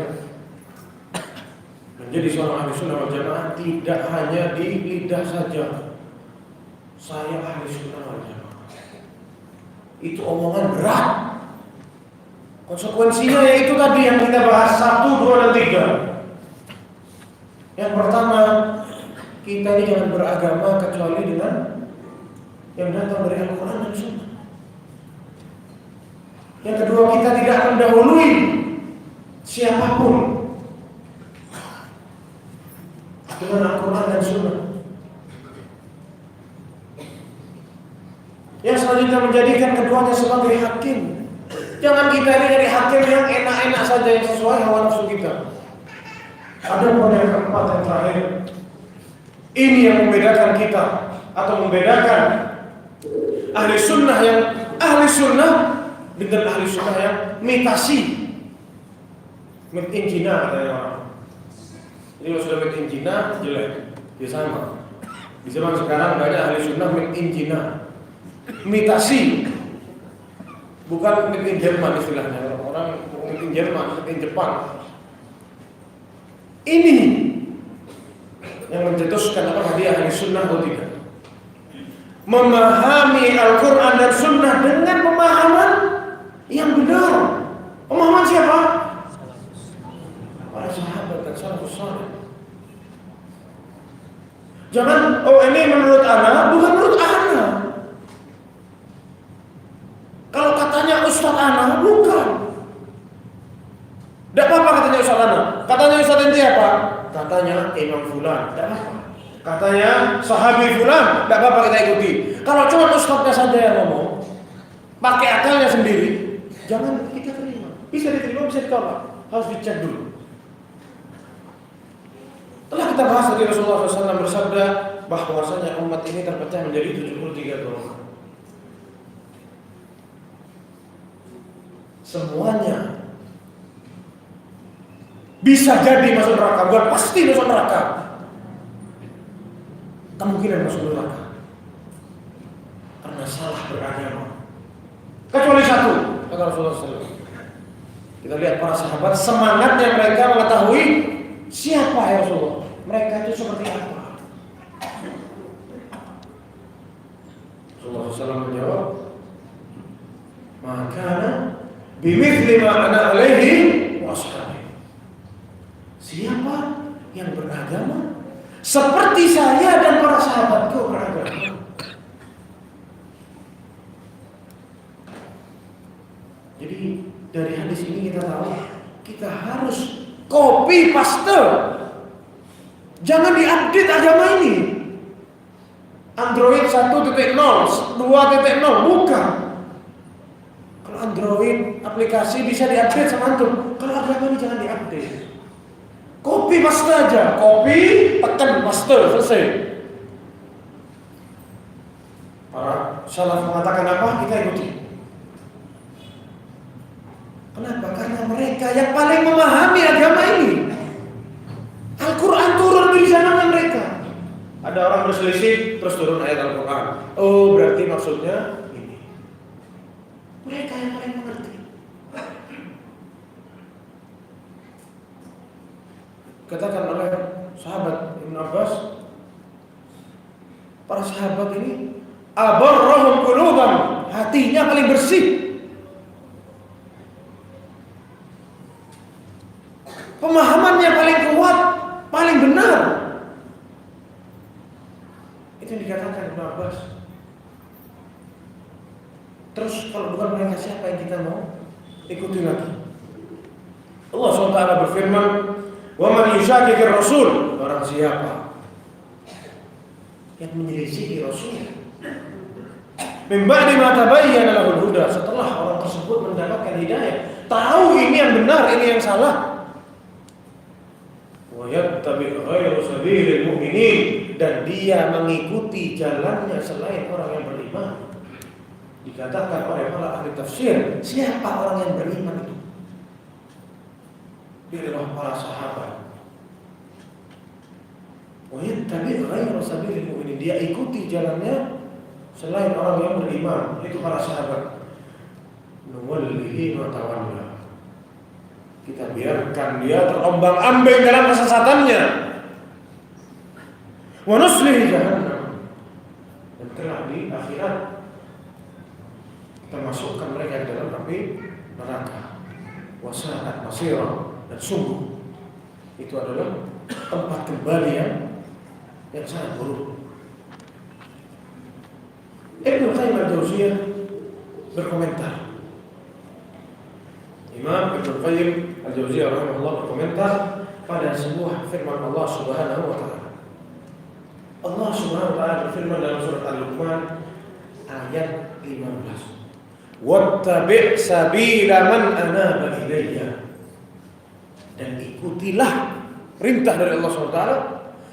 menjadi seorang ahli sunnah wal jamaah tidak hanya di lidah saja. Saya ahli sunnah wal jamaah, itu omongan berat. Konsekuensinya yaitu tadi yang kita bahas 1, 2, dan 3. Yang pertama, kita ini jangan beragama kecuali dengan yang datang dari Al-Quran dan Sunnah. Yang kedua, kita tidak mendahului siapapun dengan Al-Quran dan Sunnah. Yang selanjutnya, menjadikan keduanya sebagai hakim. Jangan kita ini dari hakim yang enak-enak saja, yang sesuai hawa nafsu kita. Ada poin yang keempat yang terakhir. Ini yang membedakan kita, atau membedakan ahli sunnah yang ahli sunnah dengan ahli sunnah yang mitasi, made in China katanya orang. Jadi kalau sudah made in China jelek, ya sama. Di zaman sekarang banyak ahli sunnah made in China, mitasi, bukan made in Jerman istilahnya. Orang made in Jerman, made in Jepang. Ini yang mencetuskan apa hadiah ahli sunnah atau tidak. Memahami Al-Quran dan Sunnah dengan pemahaman Jangan, oh ini menurut ana, bukan menurut ana. Kalau katanya Ustaz ana, bukan. Tidak apa-apa katanya Ustaz ana. Katanya Ustaz ente apa? Katanya Imam Fulan, tidak apa-apa. Katanya sahabi Fulan, tidak apa-apa kita ikuti. Kalau cuma Ustaznya saja yang ngomong, pakai akalnya sendiri, jangan kita terima. Bisa diterima, bisa ditolak. Harus dicek dulu. Telah kita bahas tadi Rasulullah SAW bersabda bahwasanya umat ini terpecah menjadi 73 golongan. Semuanya bisa jadi masuk neraka, bukan pasti masuk neraka. Kemungkinan masuk neraka karena salah beragama. Kecuali satu, kata Rasulullah SAW. Kita lihat para sahabat semangatnya mereka mengetahui siapa ya Rasulullah. Mereka itu seperti apa? Rasulullah SAW menjawab, maka bimithli ma ana alaihi wa ashabi. Siapa yang beragama seperti saya dan para sahabatku beragama. Jadi dari hadis ini kita tahu kita harus copy paste. Jangan diupdate agama ini. Android 1.0, 2.0 bukan. Kalau Android aplikasi bisa diupdate sama antum. Kalau agama ini jangan diupdate. Copy paste aja, copy tekan paste selesai. Para salaf mengatakan apa? Kita ikuti. Kenapa? Karena mereka yang paling memahami agama ini. Al-Quran turun di sana mereka. Ada orang berselisih, terus turun ayat Al-Quran. Oh, berarti maksudnya ini. Mereka yang paling mengerti. Katakan oleh sahabat Ibn Abbas, para sahabat ini abarrahum quluban, hatinya paling bersih. Pemahamannya paling kuat, paling benar. Itu yang dikatakan Ibn Abbas. Terus kalau bukan mereka, siapa yang kita mau ikuti lagi? Allah SWT berfirman, wa man yushaqiqir rasul, barang siapa yang menyelisihi Rasul min ba'di ma tabayyana lahul huda, setelah orang tersebut mendapatkan hidayah, tahu ini yang benar, ini yang salah, wa yattabi' ghayra sabilil mu'minin, dan dia mengikuti jalannya selain orang yang beriman. Dikatakan oleh para ahli tafsir, siapa orang yang beriman itu? Inilah para sahabat. Wa yattabi' ghayra sabilil mu'minin, dia ikuti jalannya selain orang yang beriman, itu para sahabat. Nuwallihi ma tawalla, kita biarkan dia terombang-ambing dalam kesesatannya. Wa nuslihi jahannam, dan kelak di akhirat kita masukkan mereka ke dalam api neraka. Wa sa'at masira, dan sungguh itu adalah tempat kembali yang sangat buruk. Ibnu Qayyim al-Jauziyah berkomentar. Imam Ibnu Qayyim al-Jauziyah rahimahullah berkomentar pada sebuah firman Allah Subhanahu wa taala. Allah Subhanahu wa taala berfirman dalam surat Al-Luqman ayat 15. Wattabi' sabila man anaba ilayya, dan ikutilah perintah dari Allah SWT,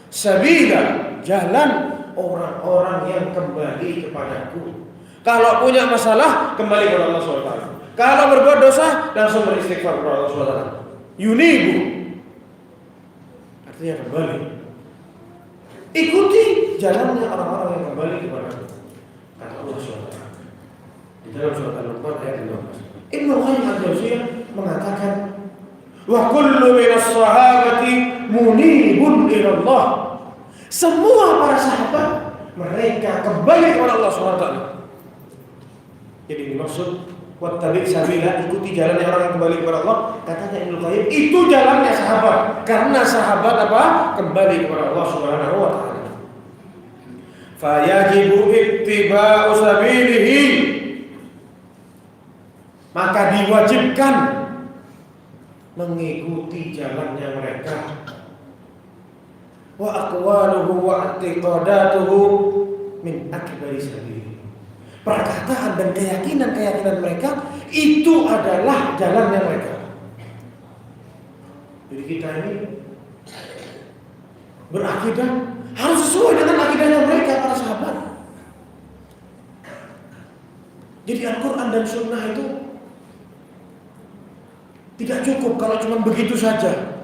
sabila, jalan orang-orang yang kembali kepadaku. Kalau punya masalah, kembali kepada Allah SWT. Kalau berbuat dosa, langsung beristighfar kepada Allah SWT. Yunibu, artinya kembali. Ikuti jalannya orang-orang yang kembali kepadaku, kata Allah SWT di dalam surat Al-Luqman ayat 15. Ibnu Qayyim al-Jauziyah mengatakan, wa kullu minas sahabati munibun ila Allah. Semua para sahabat mereka kembali kepada Allah SWT. Jadi dimaksud wattabi' sabila, ikuti jalannya orang yang kembali kepada Allah. Katanya Ibnu Qayyim, itu jalannya sahabat. Karena sahabat apa? Kembali kepada Allah Subhanahu wa taala. fayajibu ittiba'u sabilihi, maka diwajibkan mengikuti jalannya mereka. Wa aqwaluhu wa i'tiqadatuhu min akbari sabili, perkataan dan keyakinan mereka itu adalah jalannya mereka. Jadi kita ini berakidah harus sesuai dengan akidahnya mereka, para sahabat. Jadi Al-Quran dan Sunnah itu tidak cukup kalau cuma begitu saja.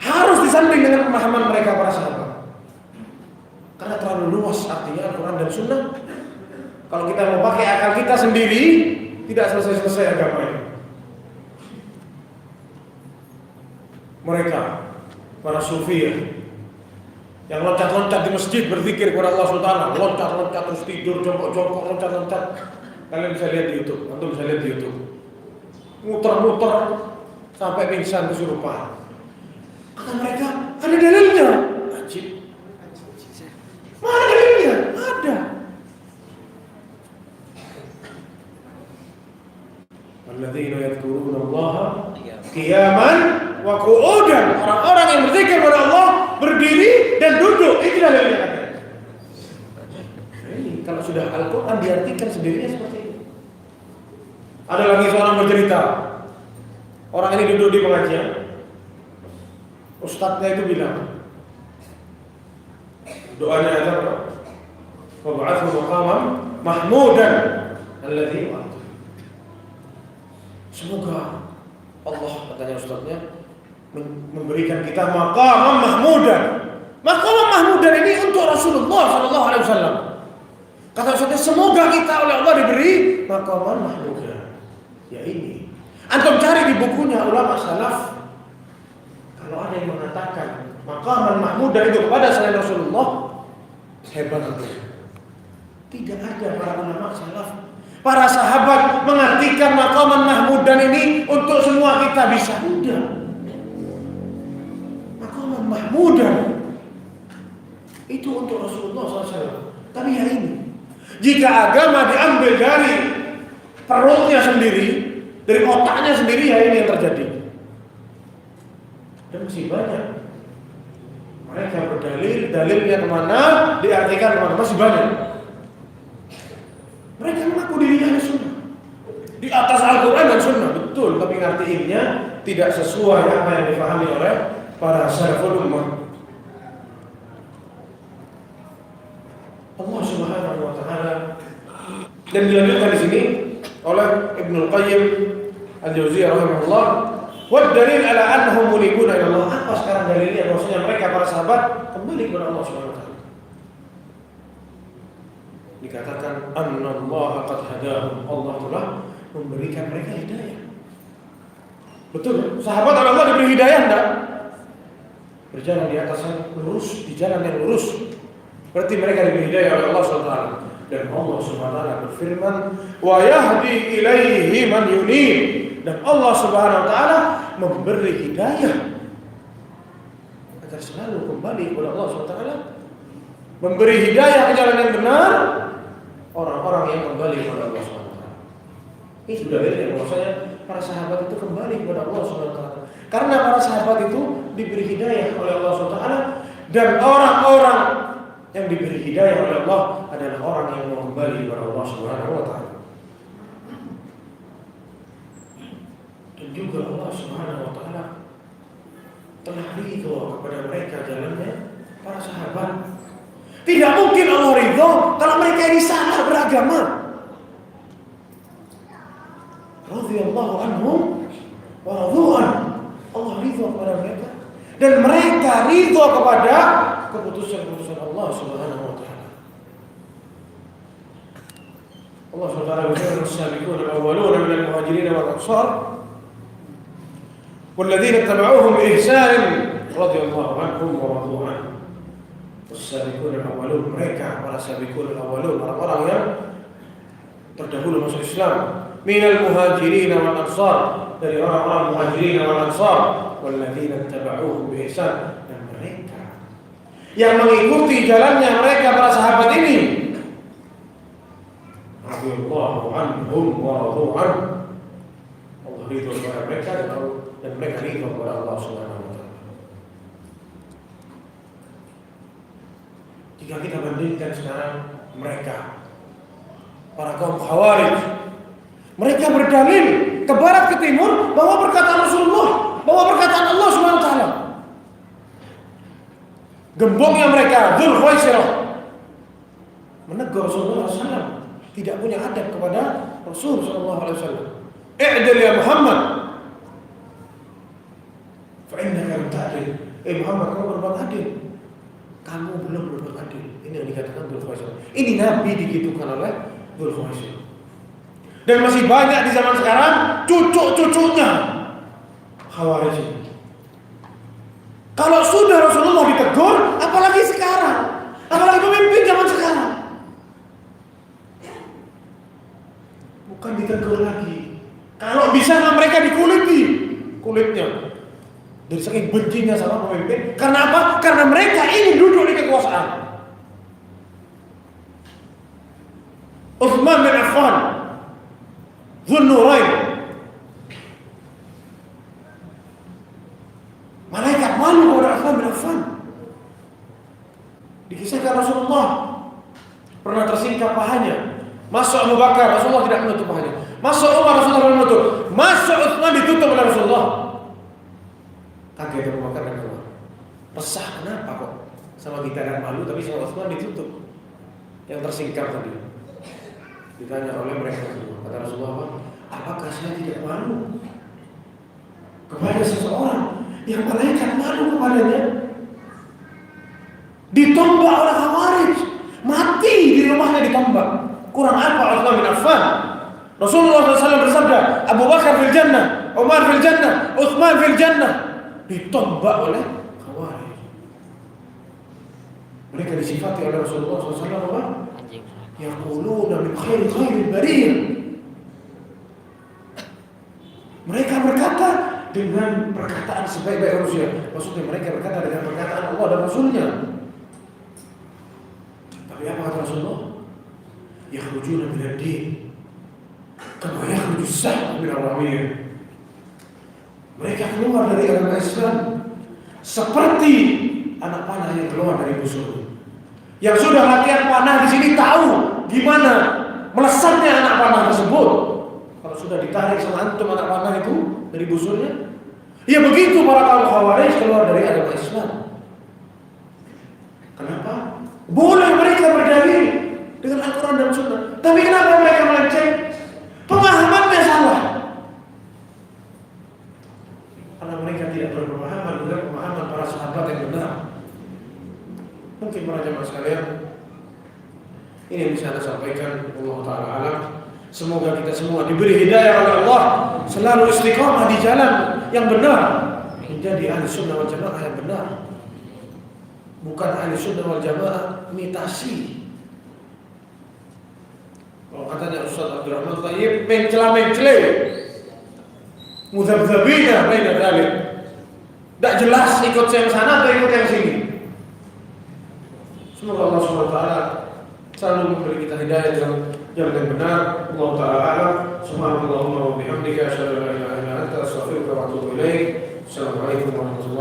Harus disanding dengan pemahaman mereka, para sahabat. Karena terlalu luas artinya Al-Quran dan Sunnah. Kalau kita mau pakai akal kita sendiri, tidak selesai-selesai agama ini. Mereka, para sufi yang loncat-loncat di masjid berzikir kepada Allah SWT, loncat-loncat terus tidur, jongkok-jongkok, loncat-loncat. Kalian bisa lihat di YouTube, antum bisa lihat di YouTube. Muter-muter sampai pingsan kesurupan. Kata mereka, ada dalilnya. Ajib. Mana dalilnya? Ada. Alladzina yadhkuruna Allah qiyaman wa qu'udan. Orang-orang yang berzikir kepada Allah berdiri dan duduk. Itu dalilnya ada. Ini kalau sudah Al-Quran diartikan sendirinya seperti ini. Ada lagi seorang bercerita. Orang ini duduk di pengajian. Ustadznya itu bilang, doanya ada apa? Wab'athu maqaman mahmudan alladzi wa'ada. Semoga Allah, katanya ustadznya, memberikan kita maqaman mahmudan. Maqaman mahmudan ini untuk Rasulullah SAW. Kata ustadznya, semoga kita oleh Allah diberi maqaman mahmudan. Ya ini. Antum cari di bukunya ulama salaf. Kalau ada yang mengatakan maqaman mahmudan itu kepada selain Rasulullah, hebat itu. Tidak ada para ulama salaf, para sahabat mengartikan maqaman mahmudan ini untuk semua kita bisa. Tidak. Maqaman mahmudan itu untuk Rasulullah SAW. Tapi yang ini, jika agama diambil dari perutnya sendiri, dari otaknya sendiri, ya ini yang terjadi. Dan masih banyak. Mereka berdalil, dalilnya kemana, diartikan kemana, masih banyak. Mereka mengaku dirinya Sunnah, di atas Al-Quran dan Sunnah, betul. Tapi ngartiinnya tidak sesuai apa yang dipahami oleh para salaful ummah. Allah Subhanahu wa Ta'ala, dan dilanjutkan di sini oleh Ibnu Qayyim Al-Jauziyah rahimahullah, wa dalil ala annahum munibuna ila Allah. Apa sekarang dalilnya bahwasanya mereka para sahabat kembali kepada Allah Subhanahu wa Ta'ala? Dikatakan annallaha qad hadahum, Allah telah memberikan mereka hidayah. Betul, sahabat Allah diberi hidayah enggak? Berjalan di atas yang lurus, di jalan yang lurus. Berarti mereka diberi hidayah oleh Allah SWT. Dan Allah SWT berfirman, wa yahdi ilaihi man yunib. Dan Allah Subhanahu wa Ta'ala memberi hidayah agar selalu kembali kepada Allah SWT. Memberi hidayah ke jalan yang benar orang-orang yang kembali kepada Allah SWT. Ini sudah dalilnya bahwasanya para sahabat itu kembali kepada Allah SWT. Karena para sahabat itu diberi hidayah oleh Allah SWT. Dan orang-orang yang diberi hidayah oleh Allah adalah orang yang mau kembali kepada Allah Subhanahu wa Ta'ala. Dan juga Allah Subhanahu wa Ta'ala telah ridho kepada mereka jalannya para sahabat. Tidak mungkin Allah ridho kalau mereka ini salah beragama. Radhiyallahu anhum wa radhu'an. Allah ridho kepada mereka dan mereka ridho kepada keputusan-keputusan Allah Subhanahu wa Ta'ala. Allah Subhanahu wa Ta'ala berfirman, "As-sabiqun al-awwaluna min al-muhajirin wal ansar walladzina ittaba'uuhum bi ihsan radhiyallahu anhum wa radu anhu." As-sabiqun al-awwalun, mereka para sabiqun al-awwalun, orang-orang yang terdahulu masuk Islam, min al-muhajirin wal ansar, dari orang-orang muhajirin wal ansar, walladzina ittaba'uuhum bi ihsan, dan mereka yang mengikuti jalannya mereka para sahabat ini. Radhiyallahu anhum wa radu an. Allah ridho kepada mereka dan mereka ridho kepada Allah Subhanahu wa taala. Jika kita bandingkan sekarang mereka para kaum Khawarij, mereka berdalil ke barat ke timur bahwa perkataan Rasulullah, bahwa perkataan Allah Subhanahu wa taala. Gembongnya mereka Dzul Khuwaisirah menegur Rasulullah SAW, tidak punya adab kepada Rasul SAW. I'dil ya Muhammad, fa innaka lam ta'dil. Muhammad, kamu berbuat adil. Kamu belum berbuat adil. Ini yang dikatakan Dzul Khuwaisirah. Ini Nabi digitukan oleh Dzul Khuwaisirah. Dan masih banyak di zaman sekarang cucu-cucunya Khawarij. Kalau sudah Rasulullah ditegur, apalagi sekarang, apalagi pemimpin zaman sekarang, bukan ditegur lagi. Kalau bisa mereka dikuliti kulitnya dari saking bencinya sama pemimpin. Karena apa? Karena mereka ingin duduk di kekuasaan. Utsman bin Affan, Dzun Nurain, malaikat malu kepada Utsman bin Affan. Dikisahkan Rasulullah pernah tersingkap pahanya. Masuk Abu Bakar, Rasulullah tidak menutup pahanya. Masuk Umar, Rasulullah tidak menutup. Masuk Utsman, ditutup oleh Rasulullah. Kaget Abu Bakar dan keluar. Pesah, kenapa kok sama kita kan malu, tapi sama Utsman ditutup. Yang tersingkap tadi. Ditanya oleh mereka semua. Kata Rasulullah, apakah saya tidak malu kepada seseorang yang malaikat malu kepadanya? Ditombak oleh Khawarij, mati di rumahnya ditombak. Kurang apa Utsman bin Affan? Rasulullah SAW bersabda, Abu Bakar fil jannah, Umar fil jannah, Utsman fil jannah. Ditombak oleh Khawarij. Mereka disifati oleh Rasulullah SAW yaquluna min khairil bariyah. Mereka berkata dengan perkataan sebaik-baik manusia. Maksudnya mereka berkata dengan perkataan Allah dan Rasulnya. Tapi apa kata Rasulullah? Yakhrujuna minad din kama yakhruju as-sahm min ar-ramiyah. Mereka keluar dari agama Islam seperti anak panah yang keluar dari busur. Yang sudah latihan panah di sini tahu gimana melesatnya anak panah tersebut. Kalau sudah ditarik sama antum anak panah itu dari busurnya, ya begitu para kaum Khawarij keluar dari agama Islam. Kenapa? Boleh mereka berdalil dengan Al-Quran dan Sunnah, tapi kenapa mereka melenceng? Pemahamannya salah. Karena mereka tidak berpemahaman dengan pemahaman para sahabat yang benar. Mungkin para jemaah sekalian, ini yang bisa saya sampaikan. Allah Ta'ala alam. Semoga kita semua diberi hidayah oleh Allah, selalu istiqamah di jalan yang benar, menjadi ahli sunnah wal jamaah yang benar, bukan ahli sunnah wal jamaah imitasi. Kalau katanya Ustaz Abdurrahman Thayyib, mencela-mencele, muzab-zabina baina dzalik. Tak jelas ikut yang sana atau ikut yang sini. Semoga Allah SWT selalu memberi kita hidayah dalam jalan yang benar. Allah Ta'ala alam. Subhanallahumma wa bihamdika asyhadu an la ilaha illa anta astaghfiruka wa atubu ilaik. Assalamualaikum warahmatullahi wabarakatuh.